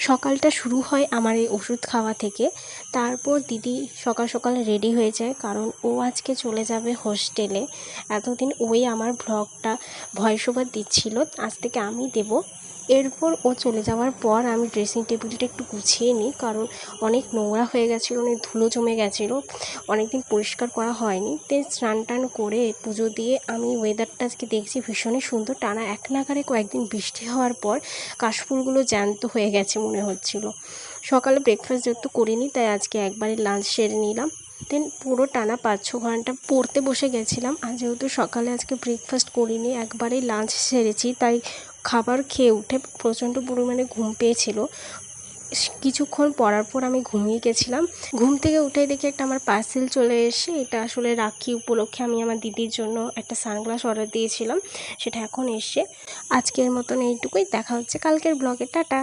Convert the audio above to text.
সকালটা শুরু হয় আমার এই ওষুধ খাওয়া থেকে। তারপর দিদি সকাল সকাল রেডি হয়ে যায়, কারণ ও আজকে চলে যাবে হোস্টেলে। এতদিন ওই আমার ভ্লগটা ভয়েস ওভার দিচ্ছিল, আজ থেকে আমি দেব। এরপর ও চলে যাওয়ার পর আমি ড্রেসিং টেবিলটা একটু গুছিয়ে নিই, কারণ অনেক নোংরা হয়ে গেছিলো, অনেক ধুলো জমে গেছিলো, অনেক দিন পরিষ্কার করা হয়নি। তাই স্নান টান করে পুজো দিয়ে আমি ওয়েদারটা আজকে দেখছি ভীষণই সুন্দর। টানা এক নাগাড়ে কয়েকদিন বৃষ্টি হওয়ার পর কাশফুলগুলো জ্যান্ত হয়ে গেছে মনে হচ্ছিল। সকালে ব্রেকফাস্ট যেহেতু করিনি, তাই আজকে একবারে লাঞ্চ সেরে নিলাম। দেন পুরো টানা 5-6 ঘন্টা পড়তে বসে গেছিলাম। আর যেহেতু সকালে আজকে ব্রেকফাস্ট করিনি, একবারেই লাঞ্চ সেরেছি, তাই খাবার খেয়ে উঠে প্রচণ্ড পরিমাণে ঘুম পেয়েছিল। কিছুক্ষণ পরার পর আমি ঘুমিয়ে গেছিলাম। ঘুম থেকে উঠে দেখি একটা আমার পার্সেল চলে এসে, এটা আসলে রাখি উপলক্ষে আমি আমার দিদির জন্য একটা সানগ্লাস অর্ডার দিয়েছিলাম, সেটা এখন এসে। আজকের মতন এইটুকুই, দেখা হচ্ছে কালকের ব্লগে, টাটা।